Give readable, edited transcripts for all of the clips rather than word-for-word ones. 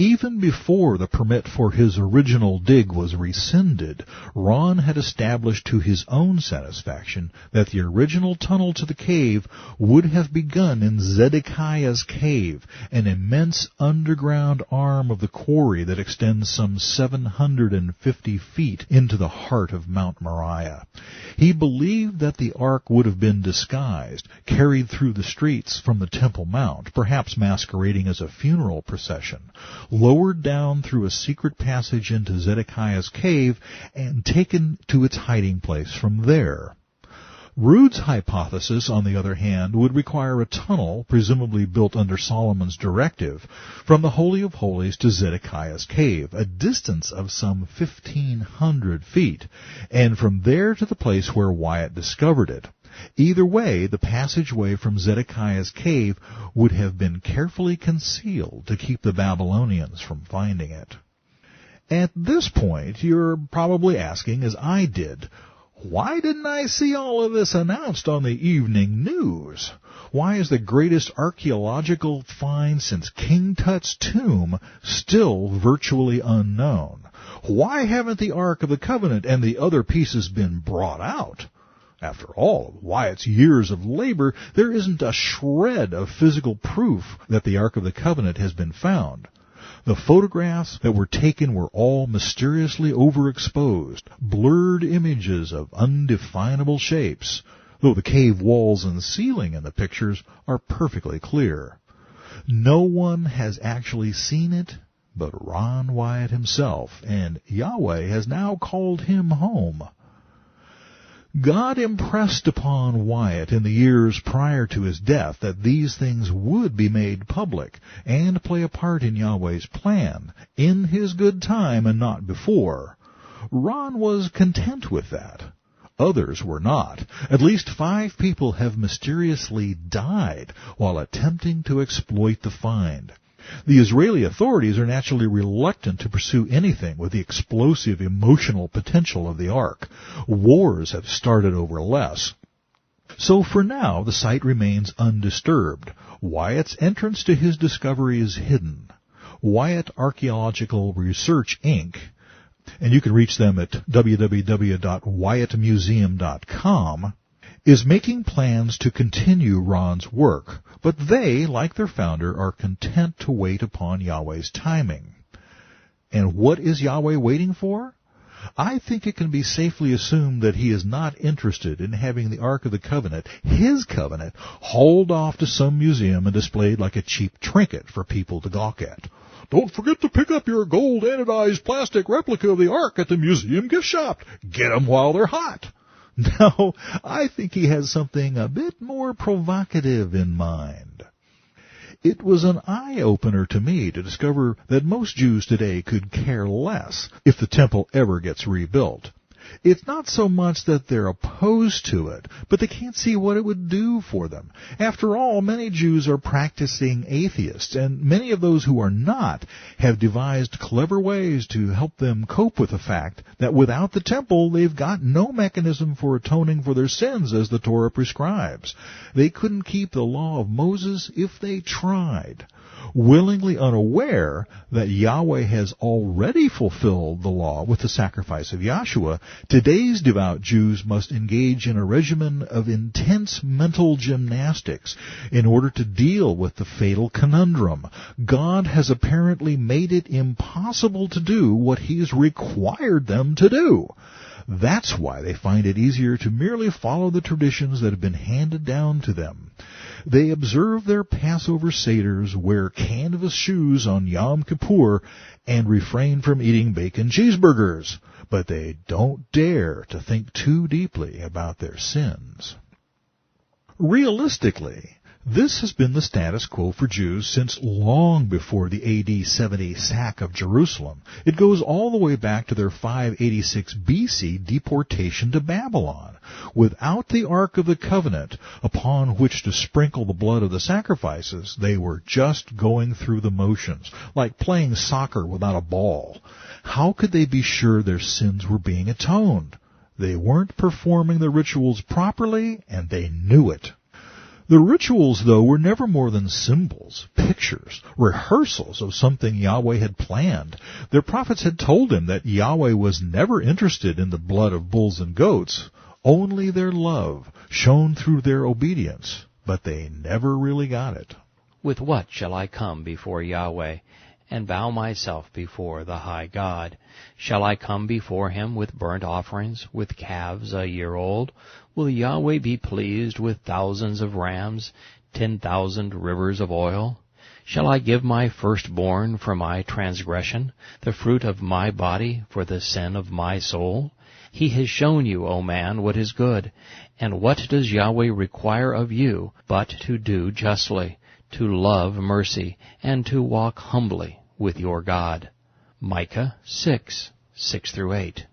Even before the permit for his original dig was rescinded, Ron had established to his own satisfaction that the original tunnel to the cave would have begun in Zedekiah's Cave, an immense underground arm of the quarry that extends some 750 feet into the heart of Mount Moriah. He believed that the ark would have been disguised, carried through the streets from the Temple Mount, perhaps masquerading as a funeral procession, lowered down through a secret passage into Zedekiah's Cave, and taken to its hiding place from there. Rood's hypothesis, on the other hand, would require a tunnel, presumably built under Solomon's directive, from the Holy of Holies to Zedekiah's Cave, a distance of some 1,500 feet, and from there to the place where Wyatt discovered it. Either way, the passageway from Zedekiah's Cave would have been carefully concealed to keep the Babylonians from finding it. At this point, you're probably asking, as I did, why didn't I see all of this announced on the evening news? Why is the greatest archaeological find since King Tut's tomb still virtually unknown? Why haven't the Ark of the Covenant and the other pieces been brought out? After all of Wyatt's years of labor, there isn't a shred of physical proof that the Ark of the Covenant has been found. The photographs that were taken were all mysteriously overexposed, blurred images of undefinable shapes, though the cave walls and ceiling in the pictures are perfectly clear. No one has actually seen it but Ron Wyatt himself, and Yahweh has now called him home. God impressed upon Wyatt in the years prior to his death that these things would be made public and play a part in Yahweh's plan, in his good time and not before. Ron was content with that. Others were not. At least 5 people have mysteriously died while attempting to exploit the find. The Israeli authorities are naturally reluctant to pursue anything with the explosive emotional potential of the Ark. Wars have started over less. So for now, the site remains undisturbed. Wyatt's entrance to his discovery is hidden. Wyatt Archaeological Research, Inc., and you can reach them at www.wyattmuseum.com, is making plans to continue Ron's work, but they, like their founder, are content to wait upon Yahweh's timing. And what is Yahweh waiting for? I think it can be safely assumed that he is not interested in having the Ark of the Covenant, his covenant, hauled off to some museum and displayed like a cheap trinket for people to gawk at. Don't forget to pick up your gold anodized plastic replica of the Ark at the museum gift shop. Get 'em while they're hot. No, I think he has something a bit more provocative in mind. It was an eye-opener to me to discover that most Jews today could care less if the temple ever gets rebuilt. It's not so much that they're opposed to it, but they can't see what it would do for them. After all, many Jews are practicing atheists, and many of those who are not have devised clever ways to help them cope with the fact that without the temple, they've got no mechanism for atoning for their sins as the Torah prescribes. They couldn't keep the law of Moses if they tried. Willingly unaware that Yahweh has already fulfilled the law with the sacrifice of Yahshua, today's devout Jews must engage in a regimen of intense mental gymnastics in order to deal with the fatal conundrum. God has apparently made it impossible to do what He's required them to do. That's why they find it easier to merely follow the traditions that have been handed down to them. They observe their Passover seders, wear canvas shoes on Yom Kippur, and refrain from eating bacon cheeseburgers. But they don't dare to think too deeply about their sins. Realistically, this has been the status quo for Jews since long before the AD 70 sack of Jerusalem. It goes all the way back to their 586 BC deportation to Babylon. Without the Ark of the Covenant, upon which to sprinkle the blood of the sacrifices, they were just going through the motions, like playing soccer without a ball. How could they be sure their sins were being atoned? They weren't performing the rituals properly, and they knew it. The rituals, though, were never more than symbols, pictures, rehearsals of something Yahweh had planned. Their prophets had told him that Yahweh was never interested in the blood of bulls and goats, only their love, shown through their obedience. But they never really got it. With what shall I come before Yahweh, and bow myself before the high God? Shall I come before him with burnt offerings, with calves a year old? Will Yahweh be pleased with thousands of rams, 10,000 rivers of oil? Shall I give my firstborn for my transgression, the fruit of my body for the sin of my soul? He has shown you, O man, what is good. And what does Yahweh require of you but to do justly, to love mercy, and to walk humbly with your God? Micah 6:6-8.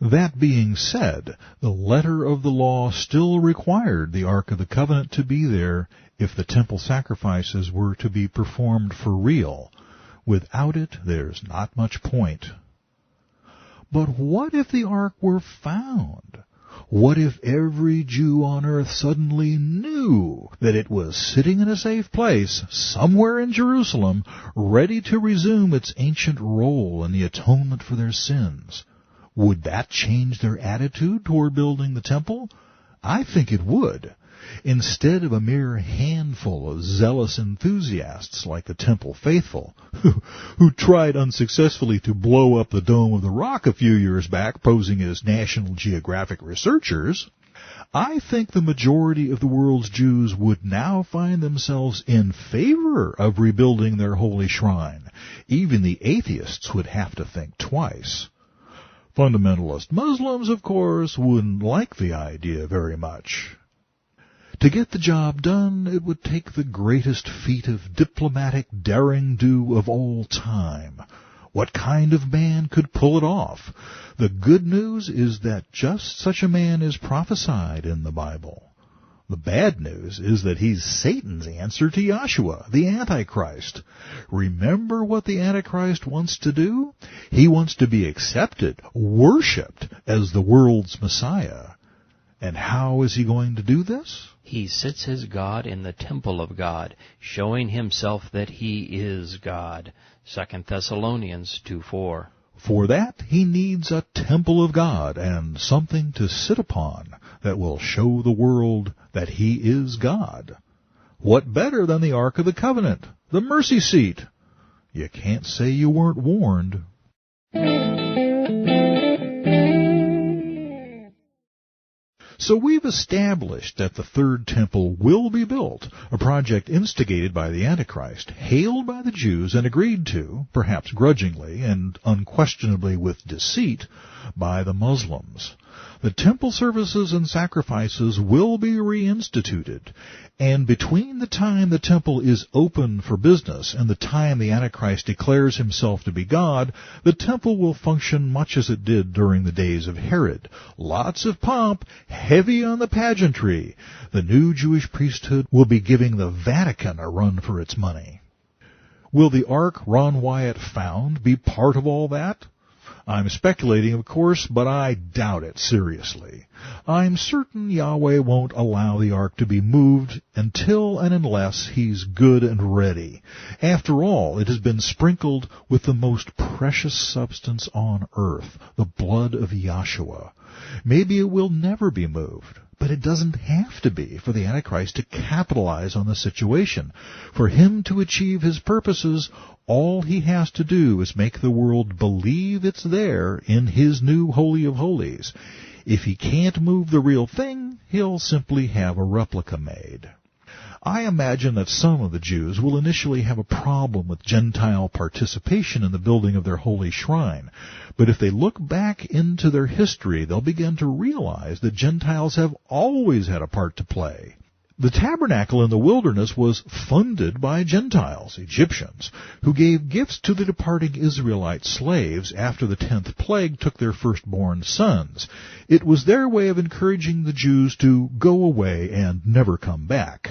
That being said, the letter of the law still required the Ark of the Covenant to be there if the temple sacrifices were to be performed for real. Without it, there's not much point. But what if the Ark were found? What if every Jew on earth suddenly knew that it was sitting in a safe place somewhere in Jerusalem, ready to resume its ancient role in the atonement for their sins? Would that change their attitude toward building the temple? I think it would. Instead of a mere handful of zealous enthusiasts like the Temple Faithful, who tried unsuccessfully to blow up the Dome of the Rock a few years back posing as National Geographic researchers, I think the majority of the world's Jews would now find themselves in favor of rebuilding their holy shrine. Even the atheists would have to think twice. Fundamentalist Muslims, of course, wouldn't like the idea very much. To get the job done, it would take the greatest feat of diplomatic derring-do of all time. What kind of man could pull it off? The good news is that just such a man is prophesied in the Bible. The bad news is that he's Satan's answer to Yahshua, the Antichrist. Remember what the Antichrist wants to do? He wants to be accepted, worshipped as the world's Messiah. And how is he going to do this? He sits as God in the temple of God, showing himself that he is God. 2 Thessalonians 2:4. For that he needs a temple of God and something to sit upon that will show the world that he is God. What better than the Ark of the Covenant, the mercy seat? You can't say you weren't warned. So we've established that the third temple will be built, a project instigated by the Antichrist, hailed by the Jews and agreed to, perhaps grudgingly and unquestionably with deceit, by the Muslims. The temple services and sacrifices will be reinstituted, and between the time the temple is open for business and the time the Antichrist declares himself to be God, the temple will function much as it did during the days of Herod. Lots of pomp, heavy on the pageantry. The new Jewish priesthood will be giving the Vatican a run for its money. Will the Ark Ron Wyatt found be part of all that? I'm speculating, of course, but I doubt it seriously. I'm certain Yahweh won't allow the ark to be moved until and unless he's good and ready. After all, it has been sprinkled with the most precious substance on earth, the blood of Yahshua. Maybe it will never be moved, but it doesn't have to be for the Antichrist to capitalize on the situation. For him to achieve his purposes, all he has to do is make the world believe it's there in his new Holy of Holies. If he can't move the real thing, he'll simply have a replica made. I imagine that some of the Jews will initially have a problem with Gentile participation in the building of their holy shrine. But if they look back into their history, they'll begin to realize that Gentiles have always had a part to play. The tabernacle in the wilderness was funded by Gentiles, Egyptians, who gave gifts to the departing Israelite slaves after the 10th plague took their firstborn sons. It was their way of encouraging the Jews to go away and never come back.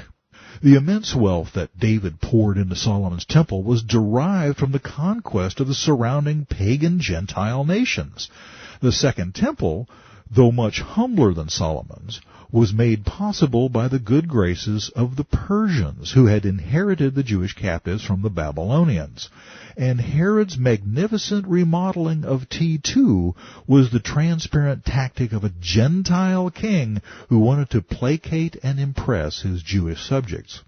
The immense wealth that David poured into Solomon's temple was derived from the conquest of the surrounding pagan Gentile nations. The second temple, though much humbler than Solomon's, was made possible by the good graces of the Persians, who had inherited the Jewish captives from the Babylonians. And Herod's magnificent remodeling of T2 was the transparent tactic of a Gentile king who wanted to placate and impress his Jewish subjects.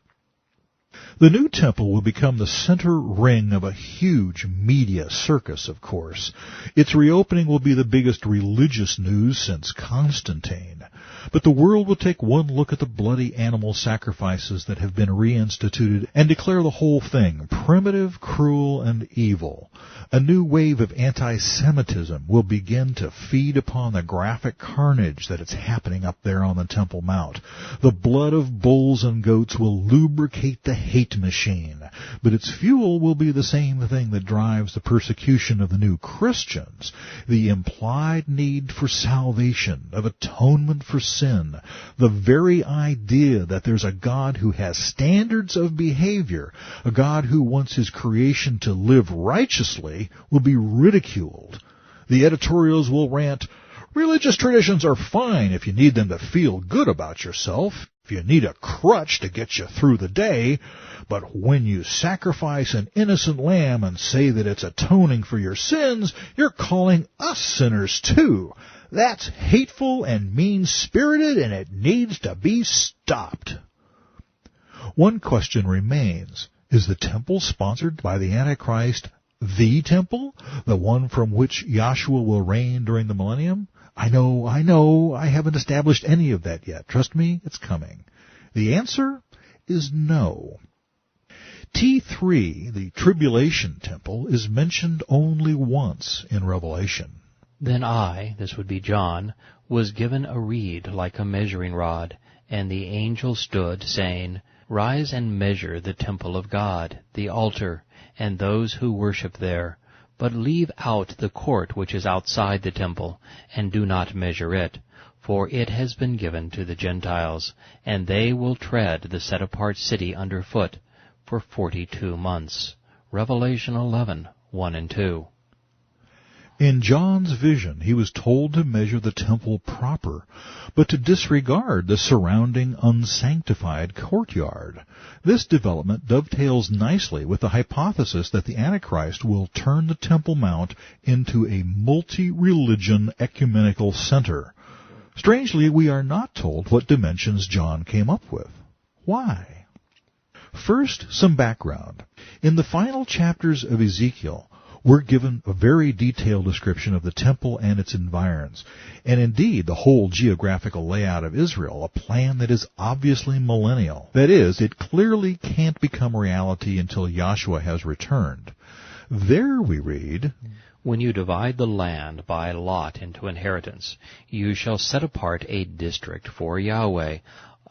The new temple will become the center ring of a huge media circus, of course. Its reopening will be the biggest religious news since Constantine. But the world will take one look at the bloody animal sacrifices that have been reinstituted and declare the whole thing primitive, cruel, and evil. A new wave of anti-Semitism will begin to feed upon the graphic carnage that is happening up there on the Temple Mount. The blood of bulls and goats will lubricate the hate machine, but its fuel will be the same thing that drives the persecution of the new Christians, the implied need for salvation, of atonement for sin, the very idea that there's a God who has standards of behavior, a God who wants his creation to live righteously, will be ridiculed. The editorials will rant, "Religious traditions are fine if you need them to feel good about yourself, if you need a crutch to get you through the day, but when you sacrifice an innocent lamb and say that it's atoning for your sins, you're calling us sinners too. That's hateful and mean-spirited, and it needs to be stopped." One question remains. Is the temple sponsored by the Antichrist the temple, the one from which Yahshua will reign during the millennium? I know, I haven't established any of that yet. Trust me, it's coming. The answer is no. T3, the tribulation temple, is mentioned only once in Revelation. Then I, this would be John, was given a reed like a measuring rod, and the angel stood, saying, "Rise and measure the temple of God, the altar, and those who worship there. But leave out the court which is outside the temple, and do not measure it, for it has been given to the Gentiles, and they will tread the set-apart city underfoot for 42 months. Revelation 11:1 and 2. In John's vision, he was told to measure the temple proper, but to disregard the surrounding unsanctified courtyard. This development dovetails nicely with the hypothesis that the Antichrist will turn the Temple Mount into a multi-religion ecumenical center. Strangely, we are not told what dimensions John came up with. Why? First, some background. In the final chapters of Ezekiel, we're given a very detailed description of the temple and its environs, and indeed the whole geographical layout of Israel, a plan that is obviously millennial. That is, it clearly can't become reality until Yahshua has returned. There we read, "When you divide the land by lot into inheritance, you shall set apart a district for Yahweh,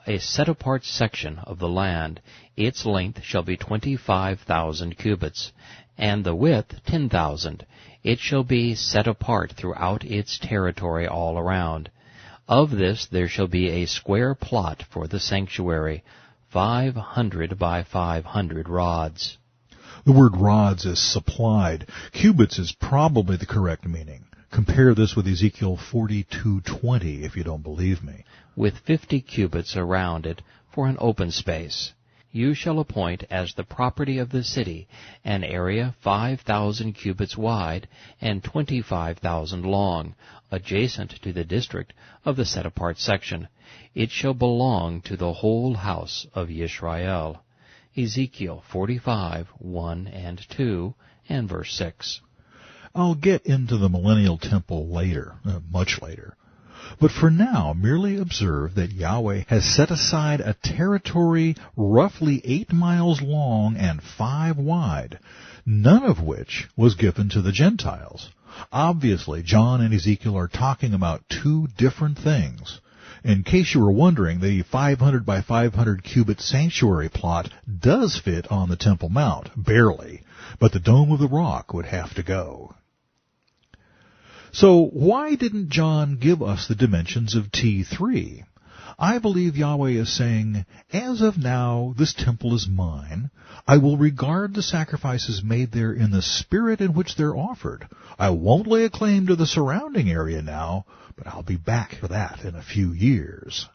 a set-apart section of the land. Its length shall be 25,000 cubits, and the width 10,000. It shall be set apart throughout its territory all around. Of this there shall be a square plot for the sanctuary, 500 by 500 rods." The word rods is supplied. Cubits is probably the correct meaning. Compare this with Ezekiel 42:20 if you don't believe me. "With 50 cubits around it for an open space. You shall appoint as the property of the city an area 5,000 cubits wide and 25,000 long, adjacent to the district of the set-apart section. It shall belong to the whole house of Yisrael." Ezekiel 45:1 and 2, and verse 6. I'll get into the millennial temple later, much later. But for now, merely observe that Yahweh has set aside a territory roughly 8 miles long and 5 wide, none of which was given to the Gentiles. Obviously, John and Ezekiel are talking about two different things. In case you were wondering, the 500 by 500 cubit sanctuary plot does fit on the Temple Mount, barely, but the Dome of the Rock would have to go. So why didn't John give us the dimensions of T3? I believe Yahweh is saying, as of now, this temple is mine. I will regard the sacrifices made there in the spirit in which they're offered. I won't lay a claim to the surrounding area now, but I'll be back for that in a few years.